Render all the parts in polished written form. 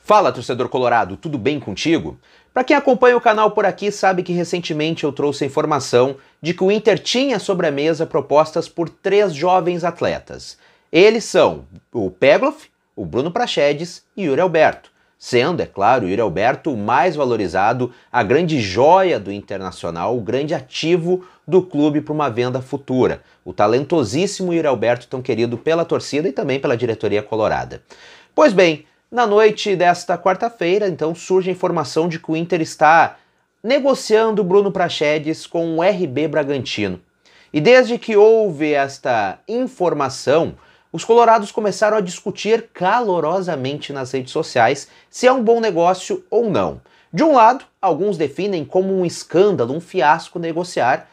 Fala, torcedor colorado, tudo bem contigo? Para quem acompanha o canal por aqui sabe que recentemente eu trouxe a informação de que o Inter tinha sobre a mesa propostas por 3 jovens atletas. Eles são o Pegloff, o Bruno Praxedes e o Yuri Alberto, sendo, é claro, o Yuri Alberto o mais valorizado, a grande joia do Internacional, o grande ativo do clube para uma venda futura. O talentosíssimo Yuri Alberto, tão querido pela torcida e também pela diretoria colorada. Pois bem, na noite desta quarta-feira, então, surge a informação de que o Inter está negociando o Bruno Praxedes com o RB Bragantino. E desde que houve esta informação, os colorados começaram a discutir calorosamente nas redes sociais se é um bom negócio ou não. De um lado, alguns definem como um escândalo, um fiasco negociar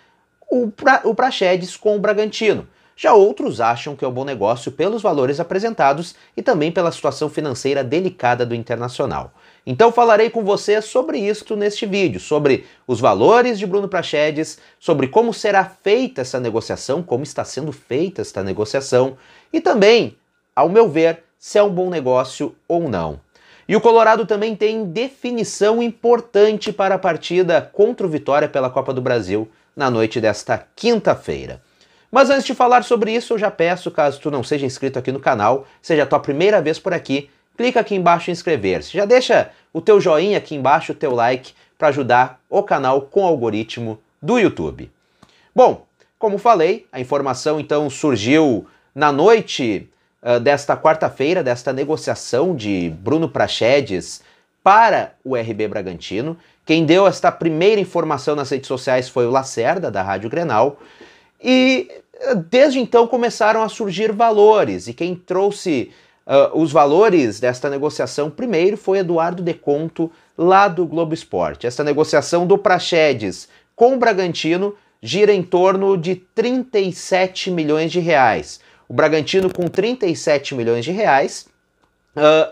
o Praxedes com o Bragantino. Já outros acham que é um bom negócio pelos valores apresentados e também pela situação financeira delicada do Internacional. Então falarei com você sobre isso neste vídeo, sobre os valores de Bruno Praxedes, sobre como será feita essa negociação, como está sendo feita esta negociação e também, ao meu ver, se é um bom negócio ou não. E o Colorado também tem definição importante para a partida contra o Vitória pela Copa do Brasil na noite desta quinta-feira. Mas antes de falar sobre isso, eu já peço, caso tu não seja inscrito aqui no canal, seja a tua primeira vez por aqui, clica aqui embaixo em inscrever-se. Já deixa o teu joinha aqui embaixo, o teu like, para ajudar o canal com o algoritmo do YouTube. Bom, como falei, a informação então surgiu na noite desta quarta-feira, desta negociação de Bruno Praxedes para o RB Bragantino. Quem deu esta primeira informação nas redes sociais foi o Lacerda, da Rádio Grenal. E desde então começaram a surgir valores, e quem trouxe os valores desta negociação primeiro foi Eduardo Deconto, lá do Globo Esporte. Esta negociação do Praxedes com o Bragantino gira em torno de 37 milhões de reais. O Bragantino, com 37 milhões de reais,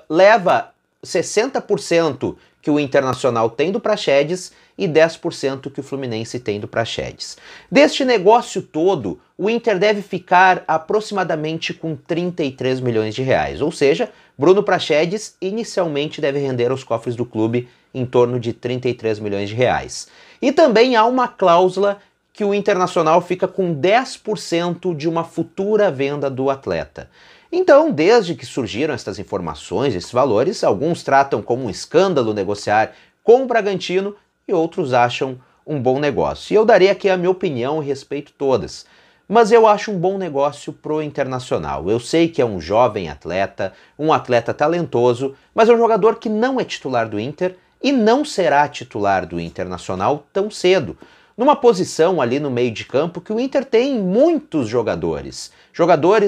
leva 60% que o Internacional tem do Praxedes e 10% que o Fluminense tem do Praxedes. Deste negócio todo, o Inter deve ficar aproximadamente com 33 milhões de reais, ou seja, Bruno Praxedes inicialmente deve render aos cofres do clube em torno de 33 milhões de reais. E também há uma cláusula que o Internacional fica com 10% de uma futura venda do atleta. Então, desde que surgiram estas informações, esses valores, alguns tratam como um escândalo negociar com o Bragantino e outros acham um bom negócio. E eu darei aqui a minha opinião e respeito todas. Mas eu acho um bom negócio pro Internacional. Eu sei que é um jovem atleta, um atleta talentoso, mas é um jogador que não é titular do Inter e não será titular do Internacional tão cedo. Numa posição ali no meio de campo que o Inter tem muitos jogadores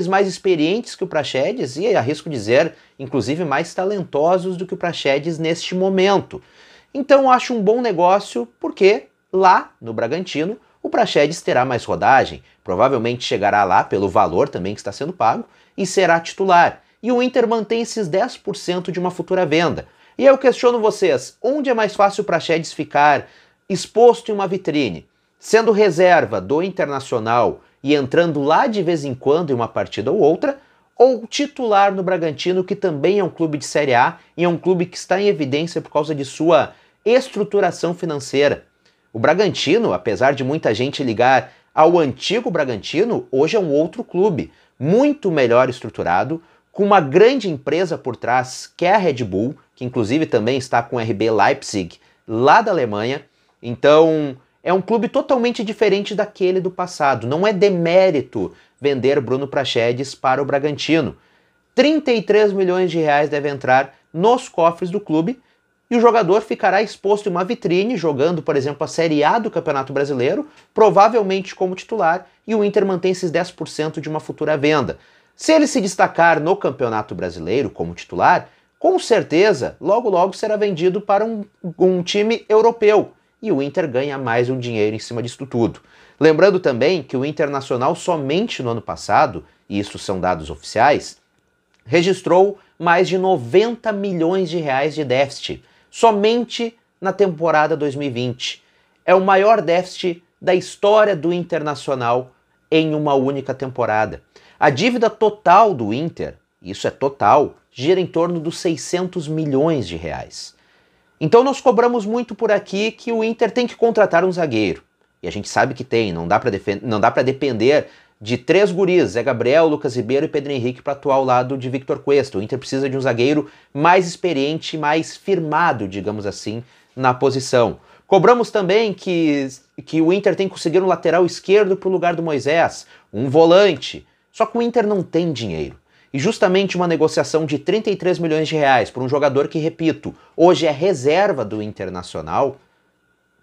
mais experientes que o Praxedes e, arrisco dizer, inclusive mais talentosos do que o Praxedes neste momento. Então acho um bom negócio porque lá no Bragantino o Praxedes terá mais rodagem, provavelmente chegará lá pelo valor também que está sendo pago e será titular. E o Inter mantém esses 10% de uma futura venda. E eu questiono vocês, onde é mais fácil o Praxedes ficar exposto em uma vitrine, sendo reserva do Internacional e entrando lá de vez em quando em uma partida ou outra, ou titular no Bragantino, que também é um clube de Série A e é um clube que está em evidência por causa de sua estruturação financeira. O Bragantino, apesar de muita gente ligar ao antigo Bragantino, hoje é um outro clube, muito melhor estruturado, com uma grande empresa por trás, que é a Red Bull, que inclusive também está com o RB Leipzig, lá da Alemanha. Então, é um clube totalmente diferente daquele do passado. Não é demérito vender Bruno Praxedes para o Bragantino. 33 milhões de reais deve entrar nos cofres do clube e o jogador ficará exposto em uma vitrine, jogando, por exemplo, a Série A do Campeonato Brasileiro, provavelmente como titular, e o Inter mantém esses 10% de uma futura venda. Se ele se destacar no Campeonato Brasileiro como titular, com certeza, logo logo será vendido para um time europeu. E o Inter ganha mais um dinheiro em cima disso tudo. Lembrando também que o Internacional somente no ano passado, e isso são dados oficiais, registrou mais de 90 milhões de reais de déficit, somente na temporada 2020. É o maior déficit da história do Internacional em uma única temporada. A dívida total do Inter, isso é total, gira em torno dos 600 milhões de reais. Então nós cobramos muito por aqui que o Inter tem que contratar um zagueiro. E a gente sabe que tem, não dá para depender de 3 guris, Zé Gabriel, Lucas Ribeiro e Pedro Henrique, para atuar ao lado de Victor Cuesta. O Inter precisa de um zagueiro mais experiente, mais firmado, digamos assim, na posição. Cobramos também que o Inter tem que conseguir um lateral esquerdo para o lugar do Moisés, um volante. Só que o Inter não tem dinheiro. E justamente uma negociação de 33 milhões de reais por um jogador que, repito, hoje é reserva do Internacional,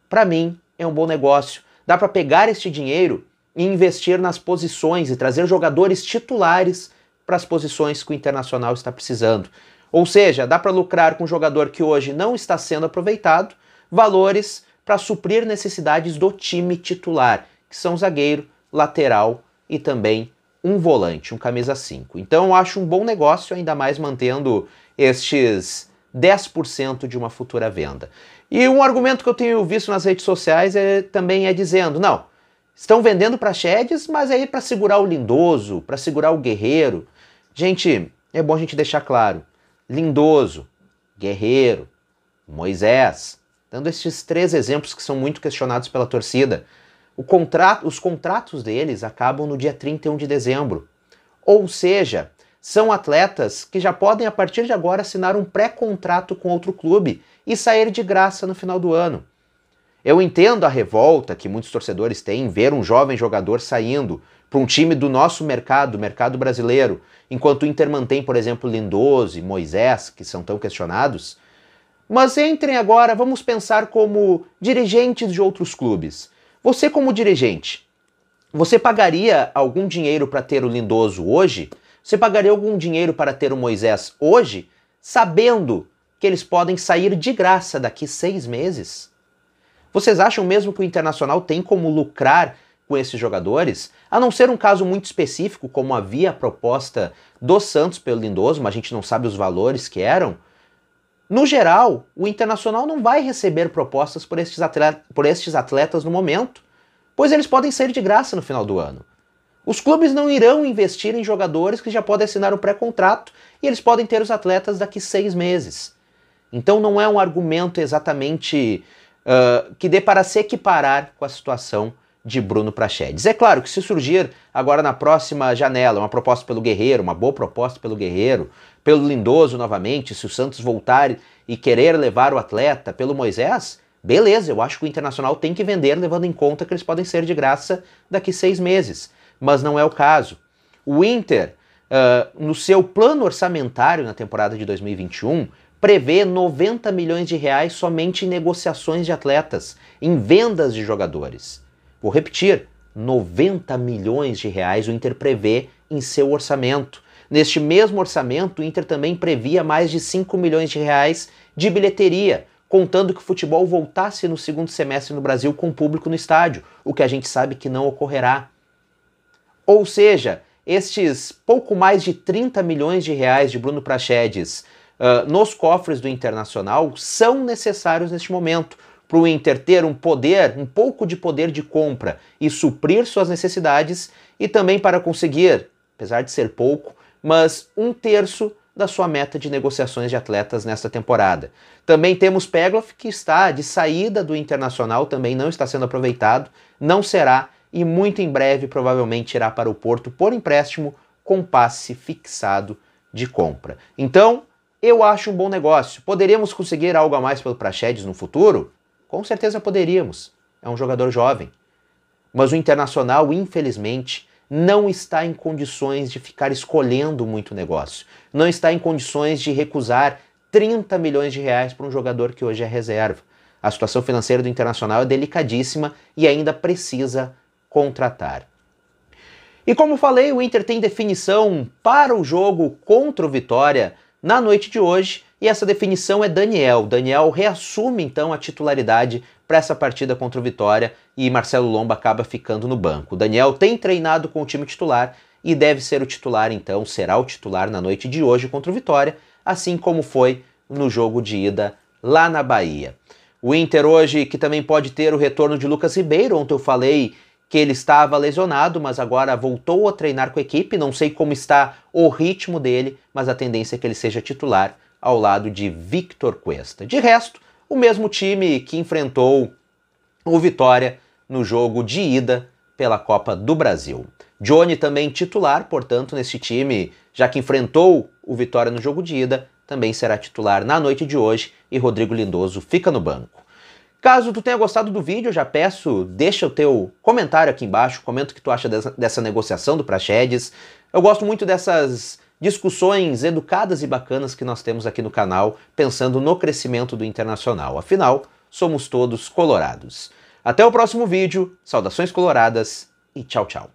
para mim é um bom negócio. Dá para pegar este dinheiro e investir nas posições e trazer jogadores titulares para as posições que o Internacional está precisando. Ou seja, dá para lucrar com um jogador que hoje não está sendo aproveitado, valores para suprir necessidades do time titular, que são zagueiro, lateral e também um volante, um camisa 5. Então eu acho um bom negócio, ainda mais mantendo estes 10% de uma futura venda. E um argumento que eu tenho visto nas redes sociais também é dizendo, não, estão vendendo Praxedes, mas aí para segurar o Lindoso, para segurar o Guerreiro. Gente, é bom a gente deixar claro, Lindoso, Guerreiro, Moisés, dando estes 3 exemplos que são muito questionados pela torcida, os contratos deles acabam no dia 31 de dezembro. Ou seja, são atletas que já podem, a partir de agora, assinar um pré-contrato com outro clube e sair de graça no final do ano. Eu entendo a revolta que muitos torcedores têm em ver um jovem jogador saindo para um time do nosso mercado, mercado brasileiro, enquanto o Inter mantém, por exemplo, Lindoso e Moisés, que são tão questionados. Mas entrem agora, vamos pensar como dirigentes de outros clubes. Você como dirigente, você pagaria algum dinheiro para ter o Lindoso hoje? Você pagaria algum dinheiro para ter o Moisés hoje, sabendo que eles podem sair de graça daqui 6 meses? Vocês acham mesmo que o Internacional tem como lucrar com esses jogadores? A não ser um caso muito específico, como havia a proposta do Santos pelo Lindoso, mas a gente não sabe os valores que eram. No geral, o Internacional não vai receber propostas por estes atletas no momento, pois eles podem sair de graça no final do ano. Os clubes não irão investir em jogadores que já podem assinar um pré-contrato e eles podem ter os atletas daqui 6 meses. Então não é um argumento exatamente que dê para se equiparar com a situação de Bruno Praxedes. É claro que se surgir agora na próxima janela uma proposta pelo Guerreiro, uma boa proposta pelo Guerreiro, pelo Lindoso novamente, se o Santos voltar e querer levar o atleta, pelo Moisés, beleza, eu acho que o Internacional tem que vender, levando em conta que eles podem ser de graça daqui 6 meses. Mas não é o caso. O Inter, no seu plano orçamentário na temporada de 2021, prevê 90 milhões de reais somente em negociações de atletas, em vendas de jogadores. Vou repetir, 90 milhões de reais o Inter prevê em seu orçamento. Neste mesmo orçamento, o Inter também previa mais de 5 milhões de reais de bilheteria, contando que o futebol voltasse no segundo semestre no Brasil com público no estádio, o que a gente sabe que não ocorrerá. Ou seja, estes pouco mais de 30 milhões de reais de Bruno Praxedes nos cofres do Internacional são necessários neste momento, para o Inter ter um pouco de poder de compra e suprir suas necessidades, e também para conseguir, apesar de ser pouco, mas 1/3 da sua meta de negociações de atletas nesta temporada. Também temos Pegloff, que está de saída do Internacional, também não está sendo aproveitado, não será, e muito em breve provavelmente irá para o Porto por empréstimo com passe fixado de compra. Então, eu acho um bom negócio. Poderíamos conseguir algo a mais pelo Praxedes no futuro? Com certeza poderíamos. É um jogador jovem. Mas o Internacional, infelizmente, não está em condições de ficar escolhendo muito negócio. Não está em condições de recusar 30 milhões de reais para um jogador que hoje é reserva. A situação financeira do Internacional é delicadíssima e ainda precisa contratar. E como falei, o Inter tem definição para o jogo contra o Vitória na noite de hoje, e essa definição é Daniel. Daniel reassume então a titularidade para essa partida contra o Vitória e Marcelo Lomba acaba ficando no banco. O Daniel tem treinado com o time titular e deve ser o titular então, será o titular na noite de hoje contra o Vitória, assim como foi no jogo de ida lá na Bahia. O Inter hoje que também pode ter o retorno de Lucas Ribeiro. Ontem eu falei que ele estava lesionado, mas agora voltou a treinar com a equipe. Não sei como está o ritmo dele, mas a tendência é que ele seja titular ao lado de Victor Cuesta. De resto, o mesmo time que enfrentou o Vitória no jogo de ida pela Copa do Brasil. Johnny também titular, portanto, nesse time, já que enfrentou o Vitória no jogo de ida, também será titular na noite de hoje e Rodrigo Lindoso fica no banco. Caso tu tenha gostado do vídeo, eu já peço, deixa o teu comentário aqui embaixo, comenta o que tu acha dessa negociação do Praxedes. Eu gosto muito dessas discussões educadas e bacanas que nós temos aqui no canal, pensando no crescimento do Internacional. Afinal, somos todos colorados. Até o próximo vídeo, saudações coloradas e tchau, tchau.